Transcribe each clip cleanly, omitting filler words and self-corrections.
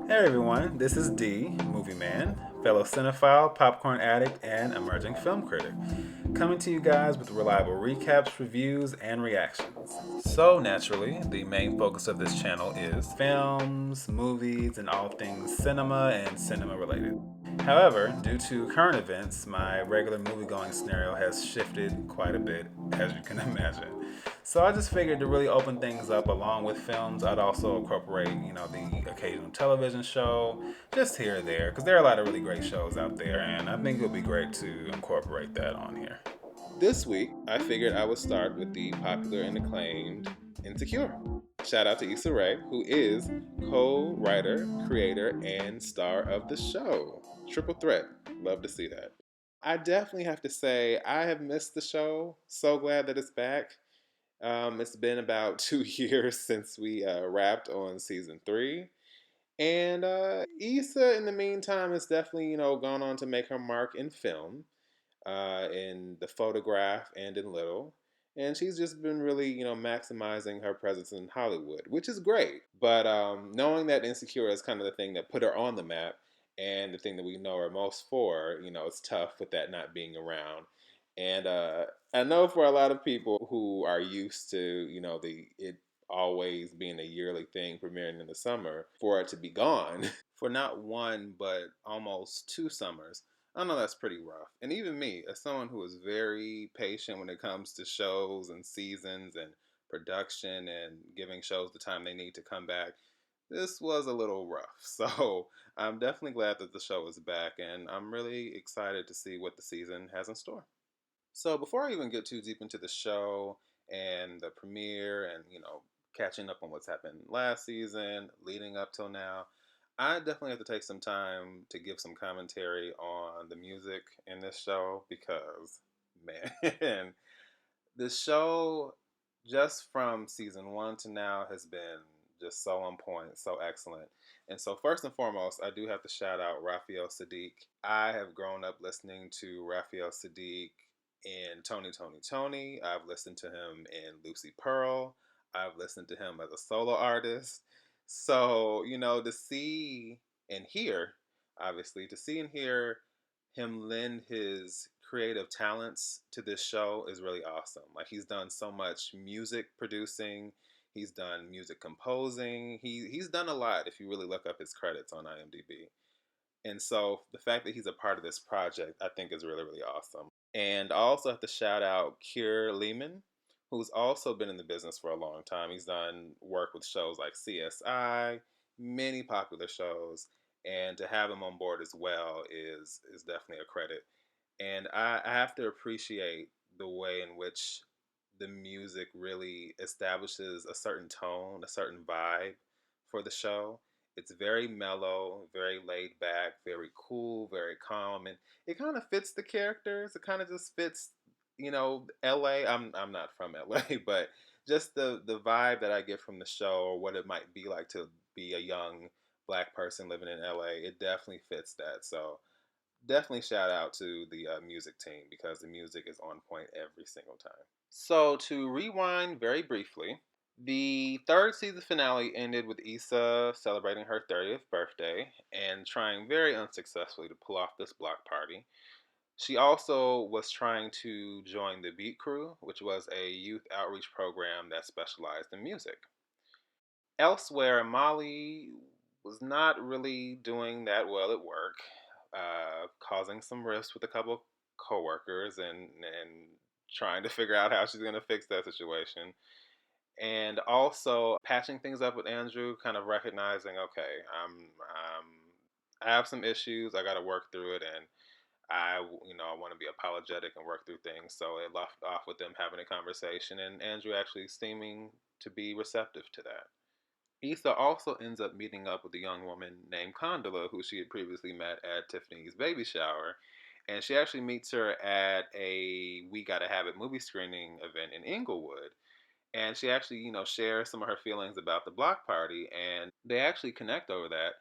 Hey everyone, this is D, Movieman, fellow cinephile, popcorn addict, and emerging film critic, coming to you guys with reliable recaps, reviews, and reactions. So, naturally, the main focus of this channel is films, movies, and all things cinema and cinema related. However, due to current events, my regular movie-going scenario has shifted quite a bit, as you can imagine. So I just figured to really open things up along with films, I'd also incorporate, the occasional television show, just here or there, because there are a lot of really great shows out there, and I think it would be great to incorporate that on here. This week, I figured I would start with the popular and acclaimed Insecure. Shout out to Issa Rae, who is co writer, creator, and star of the show. Triple threat. Love to see that. I definitely have to say, I have missed the show. So glad that it's back. It's been about 2 years since we wrapped on season three. And Issa, in the meantime, has definitely, gone on to make her mark in film, in The Photograph and in Little. And she's just been really, maximizing her presence in Hollywood, which is great. But knowing that Insecure is kind of the thing that put her on the map and the thing that we know her most for, it's tough with that not being around. And I know for a lot of people who are used to, the it always being a yearly thing premiering in the summer, for it to be gone for not one but almost 2 summers. I know that's pretty rough. And even me, as someone who is very patient when it comes to shows and seasons and production and giving shows the time they need to come back, this was a little rough. So I'm definitely glad that the show is back, and I'm really excited to see what the season has in store. So before I even get too deep into the show and the premiere and, catching up on what's happened last season, leading up till now, I definitely have to take some time to give some commentary on the music in this show because, man, this show, just from season one to now, has been just so on point, so excellent. And so, first and foremost, I do have to shout out Raphael Sadiq. I have grown up listening to Raphael Sadiq in Tony, Tony, Tony. I've listened to him in Lucy Pearl. I've listened to him as a solo artist. So, to see and hear, obviously, to see and hear him lend his creative talents to this show is really awesome. Like, he's done so much music producing, he's done music composing, he's done a lot if you really look up his credits on IMDb. And so the fact that he's a part of this project, I think, is really, really awesome. And I also have to shout out Keir Lehman, who's also been in the business for a long time. He's done work with shows like CSI, many popular shows, and to have him on board as well is definitely a credit. And I have to appreciate the way in which the music really establishes a certain tone, a certain vibe for the show. It's very mellow, very laid back, very cool, very calm, and it kind of fits the characters. It kind of just fits, LA. I'm not from LA, but just the vibe that I get from the show, or what it might be like to be a young black person living in LA, it definitely fits that. So definitely shout out to the music team because the music is on point every single time. So, to rewind very briefly, the third season finale ended with Issa celebrating her 30th birthday and trying very unsuccessfully to pull off this block party. She also was trying to join the Beat Crew, which was a youth outreach program that specialized in music. Elsewhere, Molly was not really doing that well at work, causing some rifts with a couple of coworkers and trying to figure out how she's going to fix that situation. And also patching things up with Andrew, kind of recognizing, okay, I have some issues, I got to work through it, and I want to be apologetic and work through things. So it left off with them having a conversation, and Andrew actually seeming to be receptive to that. Issa also ends up meeting up with a young woman named Condola, who she had previously met at Tiffany's baby shower. And she actually meets her at a We Gotta Have It movie screening event in Inglewood. And she actually, shares some of her feelings about the block party, and they actually connect over that.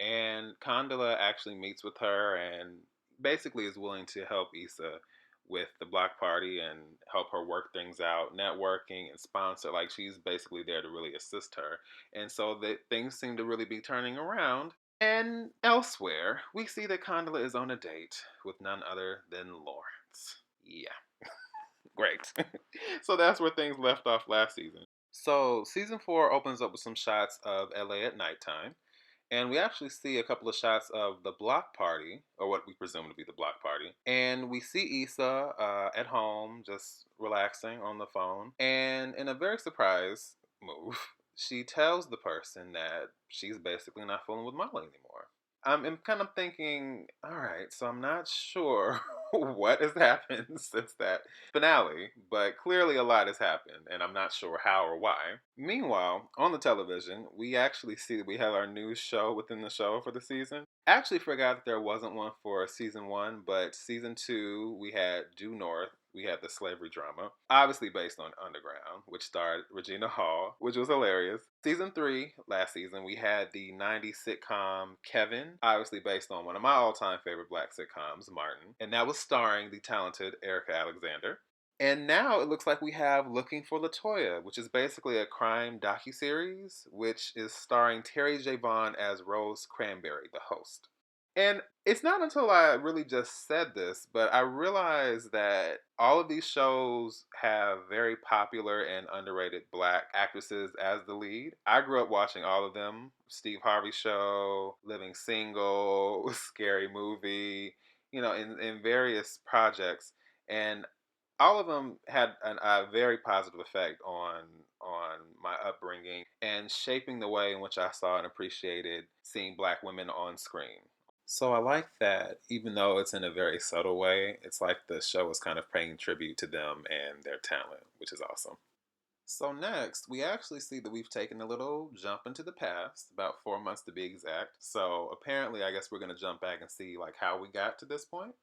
And Condola actually meets with her and basically is willing to help Issa with the block party and help her work things out, networking and sponsor. Like, she's basically there to really assist her. And so things seem to really be turning around. And elsewhere, we see that Condola is on a date with none other than Lawrence. Yeah, great. So that's where things left off last season. So season 4 opens up with some shots of LA at nighttime. And we actually see a couple of shots of the block party, or what we presume to be the block party. And we see Issa at home, just relaxing on the phone. And in a very surprise move, she tells the person that she's basically not fooling with Molly anymore. I'm kind of thinking, all right, so I'm not sure what has happened since that finale, but clearly a lot has happened, and I'm not sure how or why. Meanwhile, on the television, we actually see that we have our new show within the show for the season. Actually, forgot that there wasn't one for season 1, but season 2, we had Due North. We had the slavery drama, obviously based on Underground, which starred Regina Hall, which was hilarious. Season 3, last season, we had the 90s sitcom Kev'yn, obviously based on one of my all-time favorite black sitcoms, Martin. And that was starring the talented Erica Alexander. And now it looks like we have Looking for LaToya, which is basically a crime docuseries, which is starring Terry J. Vaughn as Rose Cranberry, the host. And it's not until I really just said this, but I realized that all of these shows have very popular and underrated black actresses as the lead. I grew up watching all of them: Steve Harvey Show, Living Single, Scary Movie, in various projects. And all of them had a very positive effect on my upbringing and shaping the way in which I saw and appreciated seeing black women on screen. So I like that, even though it's in a very subtle way, it's like the show is kind of paying tribute to them and their talent, which is awesome. So next, we actually see that we've taken a little jump into the past, about 4 months to be exact. So apparently, I guess we're going to jump back and see like how we got to this point.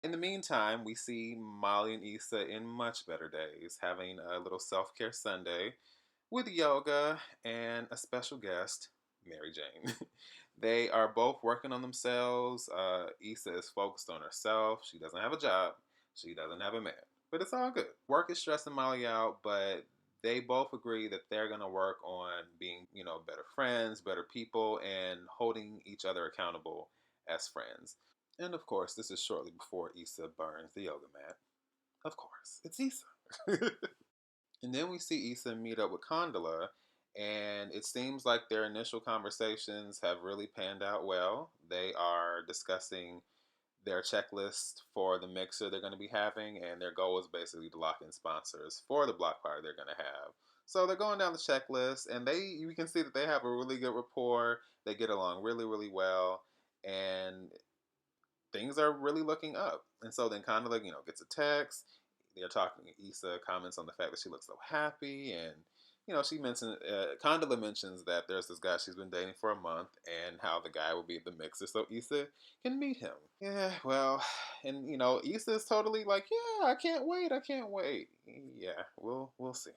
In the meantime, we see Molly and Issa in much better days, having a little self-care Sunday with yoga and a special guest, Mary Jane. They are both working on themselves. Issa is focused on herself. She doesn't have a job. She doesn't have a man. But it's all good. Work is stressing Molly out, but they both agree that they're going to work on being, better friends, better people, and holding each other accountable as friends. And of course, this is shortly before Issa burns the yoga mat. Of course, it's Issa. And then we see Issa meet up with Condola, and it seems like their initial conversations have really panned out well. They are discussing their checklist for the mixer they're going to be having, and their goal is basically to lock in sponsors for the block party they're going to have. So they're going down the checklist, and you can see that they have a really good rapport. They get along really, really well, and things are really looking up. And so then Condola, gets a text. They're talking. Issa comments on the fact that she looks so happy, and she mentioned Condola mentions that there's this guy she's been dating for a month, and how the guy will be the mixer, so Issa can meet him. Yeah, well, and Issa is totally like, yeah, I can't wait. Yeah, we'll see.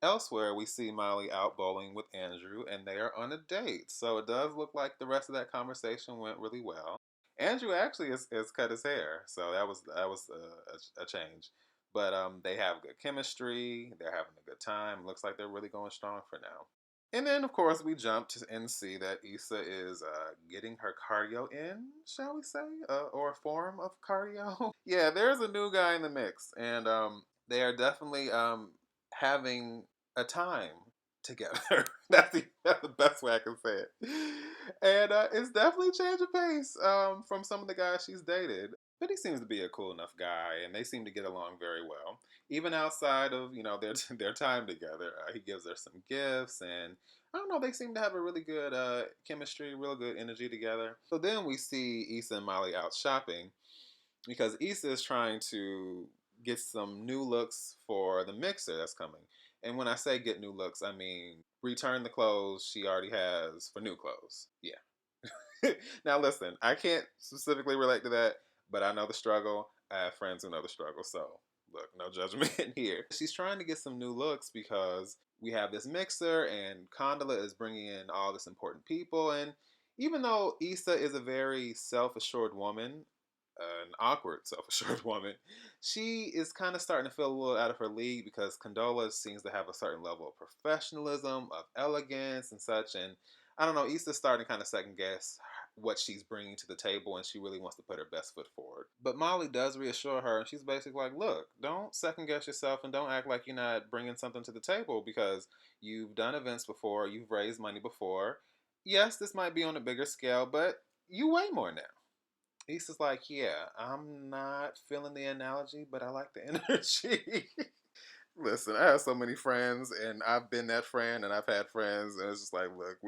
Elsewhere, we see Molly out bowling with Andrew, and they are on a date. So it does look like the rest of that conversation went really well. Andrew actually has cut his hair, so that was a change. But they have good chemistry. They're having a good time. Looks like they're really going strong for now. And then, of course, we jump and see that Issa is getting her cardio in, shall we say, or a form of cardio. Yeah, there's a new guy in the mix, and they are definitely having a time together. That's the best way I can say it. And it's definitely a change of pace from some of the guys she's dated. But he seems to be a cool enough guy, and they seem to get along very well. Even outside of their time together, he gives her some gifts, and I don't know, they seem to have a really good chemistry, real good energy together. So then we see Issa and Molly out shopping because Issa is trying to get some new looks for the mixer that's coming. And when I say get new looks, I mean return the clothes she already has for new clothes. Yeah. Now listen, I can't specifically relate to that, but I know the struggle. I have friends who know the struggle, so look, no judgment here. She's trying to get some new looks because we have this mixer, and Condola is bringing in all this important people. And even though Issa is a very self-assured woman, an awkward self-assured woman, she is kind of starting to feel a little out of her league because Condola seems to have a certain level of professionalism, of elegance, and such. And I don't know, Issa's starting to kind of second guess what she's bringing to the table, and she really wants to put her best foot forward. But Molly does reassure her, and she's basically like, look, don't second guess yourself and don't act like you're not bringing something to the table, because you've done events before, you've raised money before. Yes, this might be on a bigger scale, but you weigh more now. Issa's like, yeah, I'm not feeling the analogy, but I like the energy. Listen, I have so many friends, and I've been that friend, and I've had friends, and it's just like, look,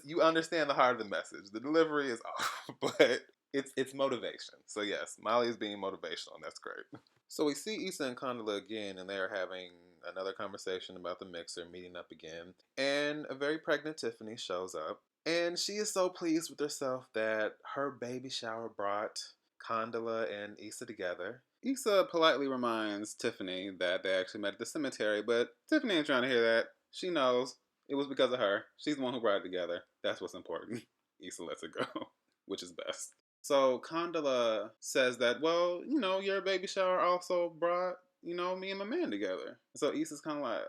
you understand the heart of the message. The delivery is off, but it's motivation. So yes, Molly is being motivational, and that's great. So we see Issa and Condola again, and they are having another conversation about the mixer, meeting up again, and a very pregnant Tiffany shows up, and she is so pleased with herself that her baby shower brought Condola and Issa together. Issa politely reminds Tiffany that they actually met at the cemetery, but Tiffany ain't trying to hear that. She knows it was because of her. She's the one who brought it together. That's what's important. Issa lets it go, which is best. So Condola says that, well, your baby shower also brought, me and my man together. So Issa's kind of like,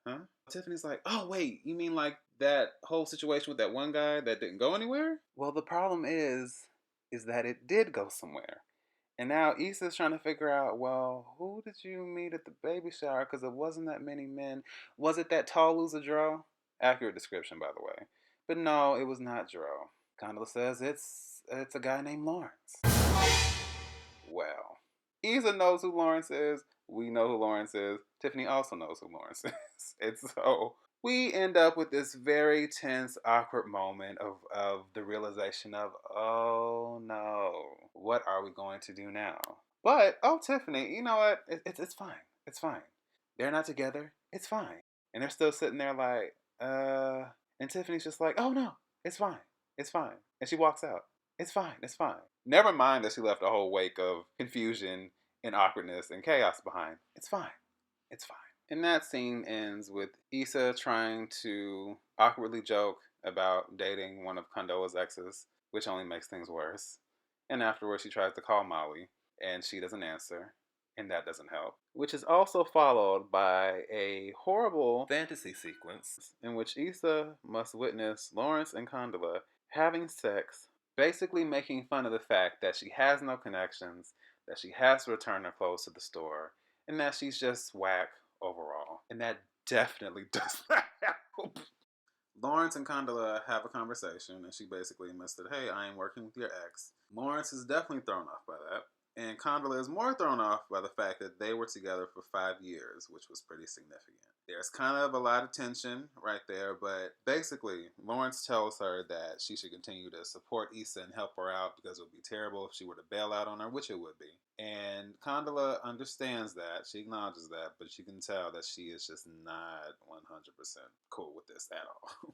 huh? Tiffany's like, oh, wait, you mean like that whole situation with that one guy that didn't go anywhere? Well, the problem is that it did go somewhere. And now Issa's trying to figure out, well, who did you meet at the baby shower? Because it wasn't that many men. Was it that tall loser Dro? Accurate description, by the way. But no, it was not Dro. Condola says it's a guy named Lawrence. Well, Issa knows who Lawrence is. We know who Lawrence is. Tiffany also knows who Lawrence is. And so we end up with this very tense, awkward moment of the realization of, oh no, what are we going to do now? But, oh, Tiffany, you know what? It's fine. It's fine. They're not together. It's fine. And they're still sitting there like, and Tiffany's just like, oh no, it's fine. It's fine. And she walks out. It's fine. It's fine. Never mind that she left a whole wake of confusion and awkwardness and chaos behind. It's fine. It's fine. And that scene ends with Issa trying to awkwardly joke about dating one of Condola's exes, which only makes things worse. And afterwards, she tries to call Molly, and she doesn't answer, and that doesn't help. Which is also followed by a horrible fantasy sequence in which Issa must witness Lawrence and Condola having sex, basically making fun of the fact that she has no connections, that she has to return her clothes to the store, and that she's just whack overall. And that definitely does not help. Lawrence and Condola have a conversation, and she basically admits that, hey, I am working with your ex. Lawrence is definitely thrown off by that. And Condola is more thrown off by the fact that they were together for 5 years, which was pretty significant. There's kind of a lot of tension right there, but basically, Lawrence tells her that she should continue to support Issa and help her out because it would be terrible if she were to bail out on her, which it would be. And Condola understands that, she acknowledges that, but you can tell that she is just not 100% cool with this at all.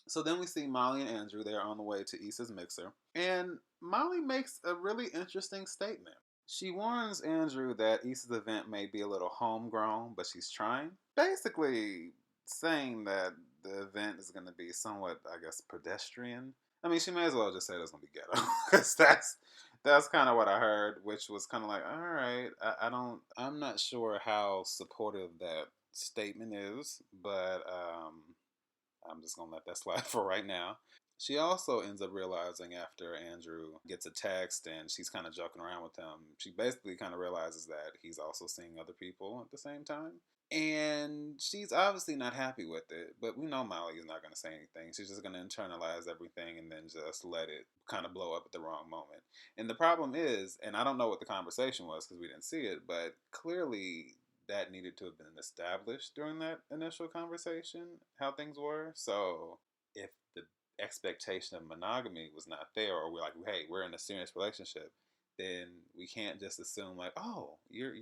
So then we see Molly and Andrew. They're on the way to Issa's mixer. And Molly makes a really interesting statement. She warns Andrew that Issa's event may be a little homegrown, but she's trying. Basically saying that the event is going to be somewhat, I guess, pedestrian. I mean, she may as well just say it's going to be ghetto. Because that's kind of what I heard, which was kind of like, all right, I'm not sure how supportive that statement is, but I'm just going to let that slide for right now. She also ends up realizing after Andrew gets a text and she's kind of joking around with him, she basically kind of realizes that he's also seeing other people at the same time. And she's obviously not happy with it, but we know Molly is not going to say anything. She's just going to internalize everything and then just let it kind of blow up at the wrong moment. And the problem is, and I don't know what the conversation was because we didn't see it, but clearly that needed to have been established during that initial conversation, how things were. So if the expectation of monogamy was not there, or we're like, hey, we're in a serious relationship, then we can't just assume like, oh, you're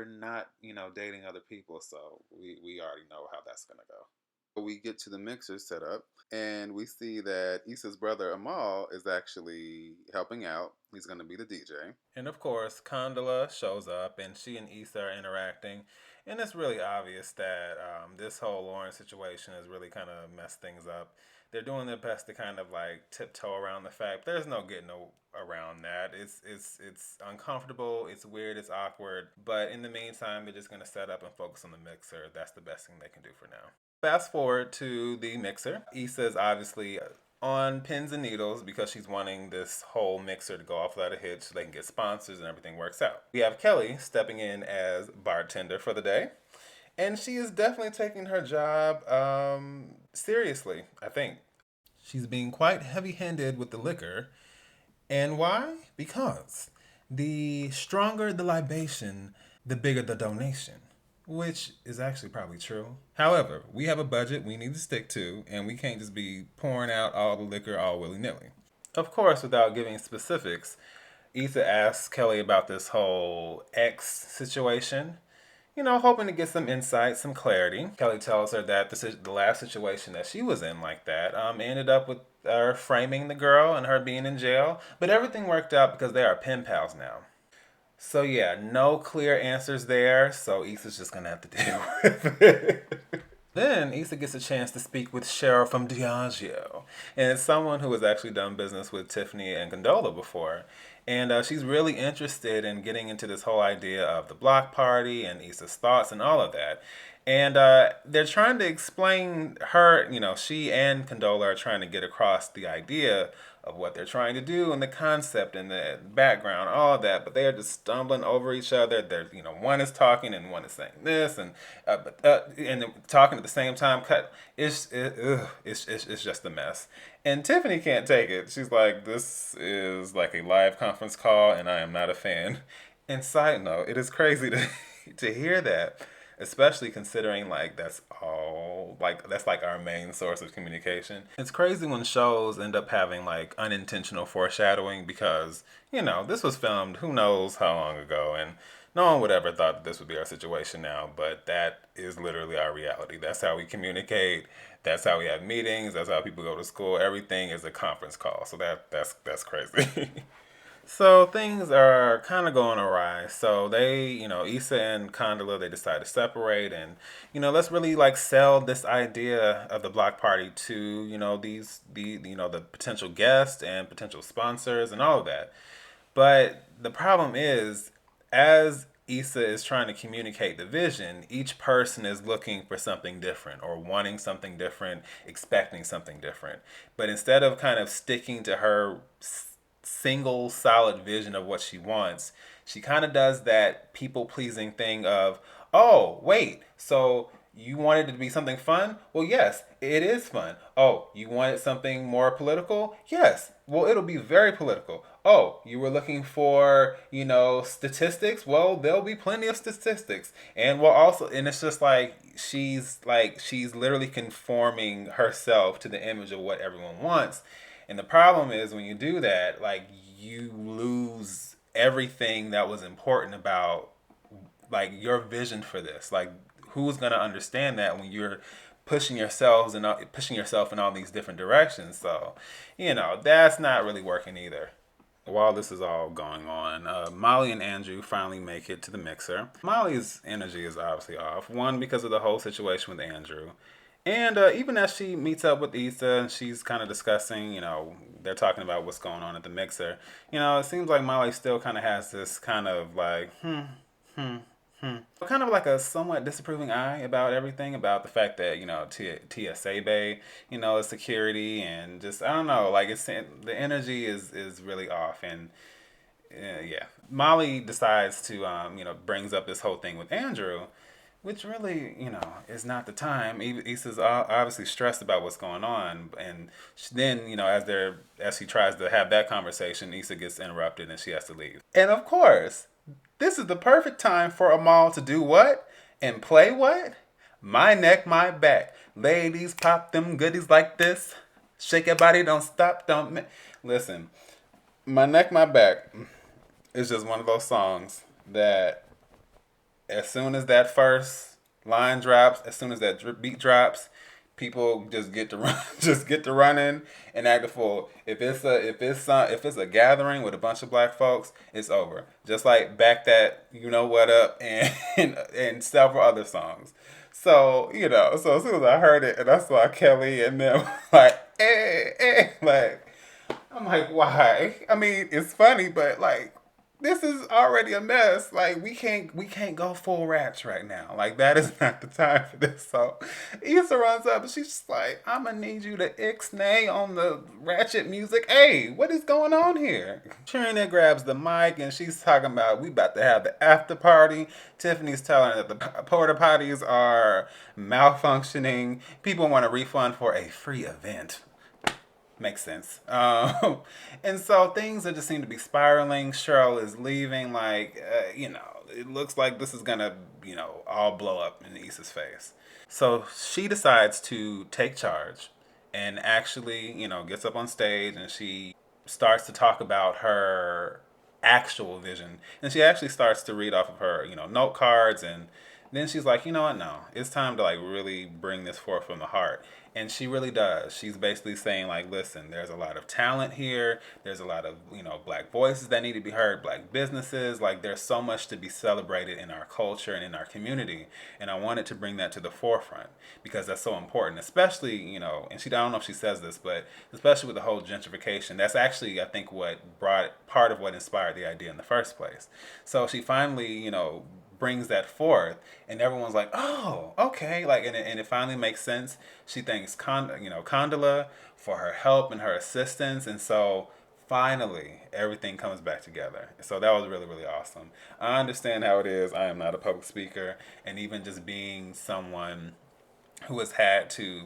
not, dating other people. So we already know how that's gonna go. We get to the mixer setup, and we see that Issa's brother Amal is actually helping out. He's going to be the DJ. And of course, Condola shows up, and she and Issa are interacting. And it's really obvious that this whole Lauren situation has really kind of messed things up. They're doing their best to kind of like tiptoe around the fact. There's no getting around that. It's uncomfortable. It's weird. It's awkward. But in the meantime, they're just going to set up and focus on the mixer. That's the best thing they can do for now. Fast forward to the mixer. Issa is obviously on pins and needles because she's wanting this whole mixer to go off without a hitch so they can get sponsors and everything works out. We have Kelly stepping in as bartender for the day. And she is definitely taking her job seriously, I think. She's being quite heavy handed with the liquor. And why? Because the stronger the libation, the bigger the donation. Which is actually probably true. However, we have a budget we need to stick to, and we can't just be pouring out all the liquor all willy nilly. Of course, without giving specifics, Issa asks Kelly about this whole ex situation, hoping to get some insight, some clarity. Kelly tells her that the last situation that she was in like that ended up with her framing the girl and her being in jail. But everything worked out because they are pen pals now. So yeah, no clear answers there, so Issa's just gonna have to deal with it. Then Issa gets a chance to speak with Cheryl from Diageo, and it's someone who has actually done business with Tiffany and Gondola before. And she's really interested in getting into this whole idea of the block party and Issa's thoughts and all of that. And they're trying to explain her, she and Condola are trying to get across the idea of what they're trying to do and the concept and the background, all of that. But they are just stumbling over each other. They're, one is talking and one is saying this and talking at the same time. It's just a mess. And Tiffany can't take it. She's like, this is like a live conference call and I am not a fan. And side note, it is crazy to hear that. Especially considering that's our main source of communication. It's crazy when shows end up having unintentional foreshadowing because, this was filmed who knows how long ago and no one would ever thought that this would be our situation now, but that is literally our reality. That's how we communicate. That's how we have meetings. That's how people go to school. Everything is a conference call. So that's crazy. So things are kind of going awry. So they, Issa and Condola, they decide to separate and, let's really sell this idea of the block party to, the potential guests and potential sponsors and all of that. But the problem is, as Issa is trying to communicate the vision, each person is looking for something different or wanting something different, expecting something different. But instead of kind of sticking to her single solid vision of what she wants, she kind of does that people pleasing thing of, oh wait, so you wanted it to be something fun? Well, yes, it is fun. Oh, you wanted something more political? Yes, well, it'll be very political. Oh, you were looking for, statistics? Well, there'll be plenty of statistics. And it's just she's literally conforming herself to the image of what everyone wants. And the problem is when you do that, you lose everything that was important about your vision for this. Who's gonna understand that when you're pushing yourself in all these different directions? So, that's not really working either. While this is all going on, Molly and Andrew finally make it to the mixer. Molly's energy is obviously off. One, because of the whole situation with Andrew. And even as she meets up with Issa and she's kind of discussing, they're talking about what's going on at the mixer. It seems like Molly still kind of has this kind of kind of a somewhat disapproving eye about everything, about the fact that, TSA Bay, is security and just, I don't know, the energy is really off. And yeah, Molly decides to, brings up this whole thing with Andrew, which really, is not the time. Issa's obviously stressed about what's going on. And then, as she tries to have that conversation, Issa gets interrupted and she has to leave. And of course, this is the perfect time for Amal to do what? And play what? My neck, my back. Ladies, pop them goodies like this. Shake your body, don't stop, Listen, My Neck, My Back is just one of those songs that as soon as that first line drops, as soon as that beat drops, people just get to run, just get to running and act a fool. If it's a gathering with a bunch of black folks, it's over. Just like Back That You Know What Up and several other songs. So so as soon as I heard it and I saw Kelly and them I'm like, why? I mean, it's funny, but this is already a mess. Like we can't go full ratch right now. Like that is not the time for this. So Issa runs up and she's just like, I'm gonna need you to ixnay on the ratchet music. Hey, what is going on here? Trina grabs the mic and she's talking about we about to have the after party. Tiffany's telling her that the porta potties are malfunctioning. People want a refund for a free event. Makes sense. And so things that just seem to be spiraling. Cheryl is leaving. Like, it looks like this is gonna, all blow up in Issa's face. So she decides to take charge and actually, gets up on stage and she starts to talk about her actual vision. And she actually starts to read off of her, note cards. And then she's like, you know what? No, it's time to like really bring this forth from the heart. And she really does. She's basically saying like, listen, there's a lot of talent here. There's a lot of, black voices that need to be heard, black businesses. Like there's so much to be celebrated in our culture and in our community. And I wanted to bring that to the forefront because that's so important, especially, and I don't know if she says this, but especially with the whole gentrification, that's actually, I think, what brought part of what inspired the idea in the first place. So she finally, brings that forth and everyone's like, oh, okay, like, and it finally makes sense. She thanks Condola for her help and her assistance, and so finally everything comes back together. So that was really, really awesome. I understand how it is. I am not a public speaker, and even just being someone who has had to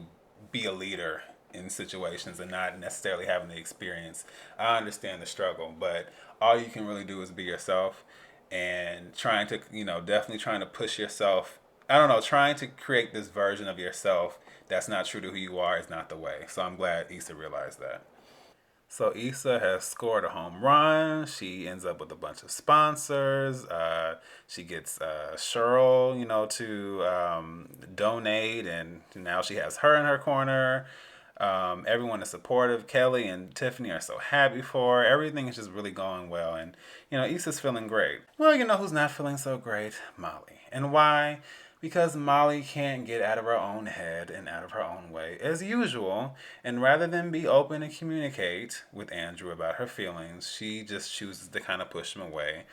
be a leader in situations and not necessarily having the experience, I understand the struggle, but all you can really do is be yourself and trying to, definitely trying to push yourself. I don't know, trying to create this version of yourself that's not true to who you are is not the way. So I'm glad Issa realized that. So Issa has scored a home run. She ends up with a bunch of sponsors. She gets Cheryl, to donate, and now she has her in her corner. Everyone is supportive. Kelly and Tiffany are so happy for her. Everything is just really going well, and Issa's feeling great. Well, who's not feeling so great? Molly. And why? Because Molly can't get out of her own head and out of her own way as usual. And rather than be open and communicate with Andrew about her feelings, she just chooses to kind of push him away.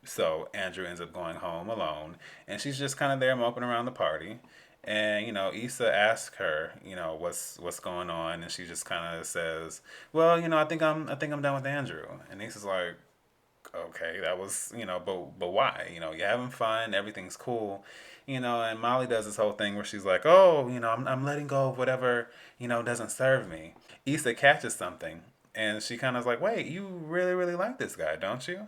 So Andrew ends up going home alone, and she's just kind of there moping around the party. And Issa asks her, what's going on, and she just kind of says, "Well, I think I'm done with Andrew." And Issa's like, okay, that was, but why? You're having fun, everything's cool, and Molly does this whole thing where she's like, oh, I'm letting go of whatever, doesn't serve me. Issa catches something, and she kind of is like, wait, you really, really like this guy, don't you?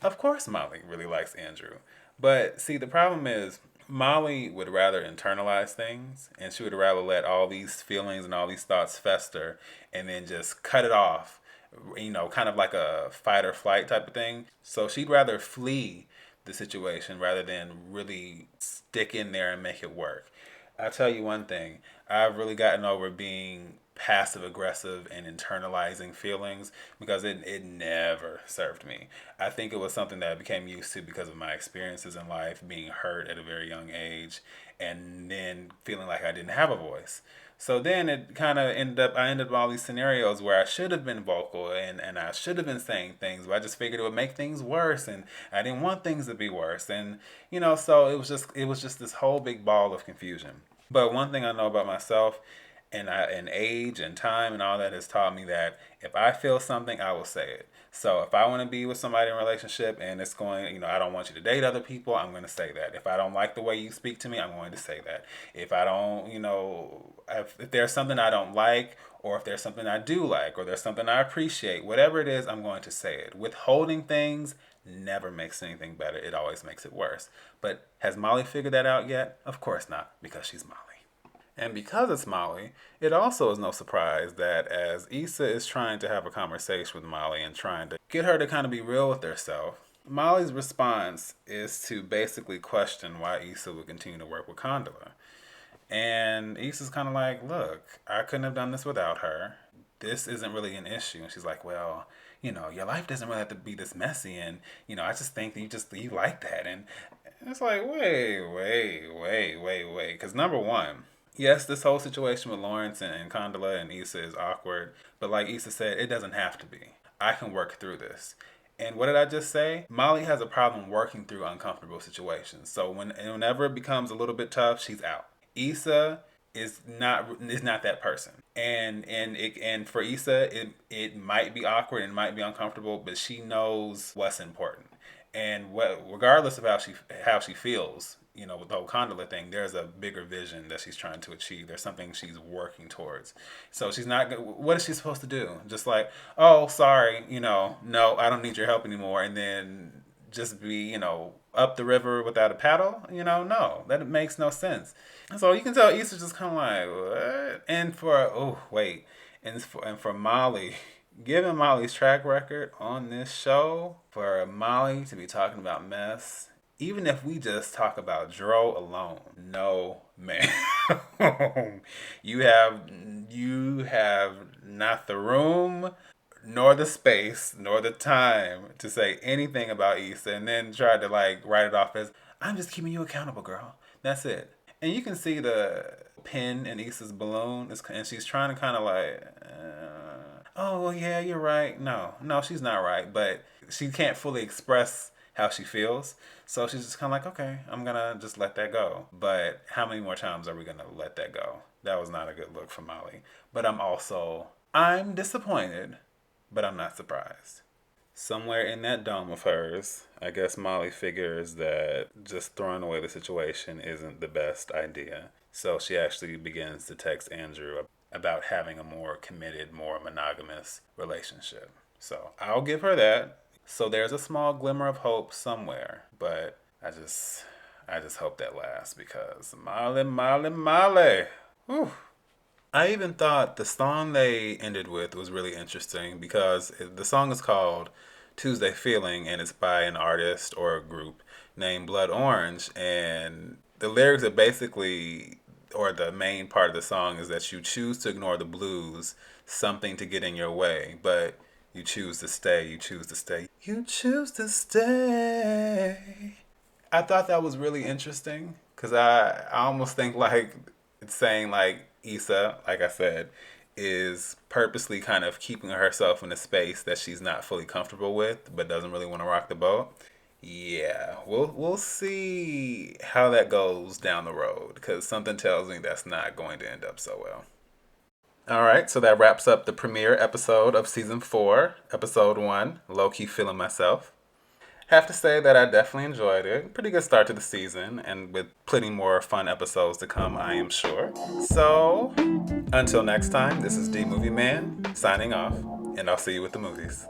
Of course Molly really likes Andrew. But see, the problem is, Molly would rather internalize things and she would rather let all these feelings and all these thoughts fester and then just cut it off, kind of like a fight or flight type of thing. So she'd rather flee the situation rather than really stick in there and make it work. I'll tell you one thing, I've really gotten over being passive aggressive and internalizing feelings because it never served me. I think it was something that I became used to because of my experiences in life, being hurt at a very young age, and then feeling like I didn't have a voice. So then it kind of I ended up in all these scenarios where I should have been vocal and I should have been saying things, but I just figured it would make things worse and I didn't want things to be worse. And, so it was just this whole big ball of confusion. But one thing I know about myself and age and time and all that has taught me that if I feel something, I will say it. So if I want to be with somebody in a relationship and it's going, I don't want you to date other people, I'm going to say that. If I don't like the way you speak to me, I'm going to say that. If I don't, if there's something I don't like, or if there's something I do like, or there's something I appreciate, whatever it is, I'm going to say it. Withholding things never makes anything better. It always makes it worse. But has Molly figured that out yet? Of course not, because she's Molly. And because it's Molly, it also is no surprise that as Issa is trying to have a conversation with Molly and trying to get her to kind of be real with herself, Molly's response is to basically question why Issa would continue to work with Condola. And Issa's kind of like, look, I couldn't have done this without her. This isn't really an issue. And she's like, well, your life doesn't really have to be this messy. And, I just think that you like that. And it's like, wait. Because number one, yes, this whole situation with Lawrence and Condola and Issa is awkward, but like Issa said, it doesn't have to be. I can work through this. And what did I just say? Molly has a problem working through uncomfortable situations. So whenever it becomes a little bit tough, she's out. Issa is not that person. And for Issa, it might be awkward and might be uncomfortable, but she knows what's important. And regardless of how she feels, with the whole Condola thing, there's a bigger vision that she's trying to achieve. There's something she's working towards. So she's not. What is she supposed to do? Just like, oh, sorry, no, I don't need your help anymore, and then just be, up the river without a paddle. No, that makes no sense. So you can tell Issa's just kind of like, what? And for Molly. Given Molly's track record on this show, for Molly to be talking about mess, even if we just talk about Dro alone, no man. you have not the room, nor the space, nor the time to say anything about Issa, and then try to write it off as, I'm just keeping you accountable, girl. That's it. And you can see the pin in Issa's balloon, and she's trying to kind of oh, well, yeah, you're right. No, she's not right. But she can't fully express how she feels. So she's just kind of like, okay, I'm going to just let that go. But how many more times are we going to let that go? That was not a good look for Molly. But I'm disappointed, but I'm not surprised. Somewhere in that dome of hers, I guess Molly figures that just throwing away the situation isn't the best idea. So she actually begins to text Andrew about having a more committed, more monogamous relationship. So I'll give her that. So there's a small glimmer of hope somewhere, but I just hope that lasts, because Molly. Whew. I even thought the song they ended with was really interesting, because the song is called Tuesday Feeling, and it's by an artist or a group named Blood Orange, and the lyrics are basically, or the main part of the song is that you choose to ignore the blues, something to get in your way, but you choose to stay, you choose to stay. You choose to stay. I thought that was really interesting, because I almost think it's saying Issa, like I said, is purposely kind of keeping herself in a space that she's not fully comfortable with, but doesn't really want to rock the boat. Yeah, we'll see how that goes down the road, because something tells me that's not going to end up so well. All right, so that wraps up the premiere episode of Season 4, Episode 1, Low Key Feeling Myself. Have to say that I definitely enjoyed it. Pretty good start to the season, and with plenty more fun episodes to come, I am sure. So, until next time, this is D Movie Man signing off, and I'll see you with the movies.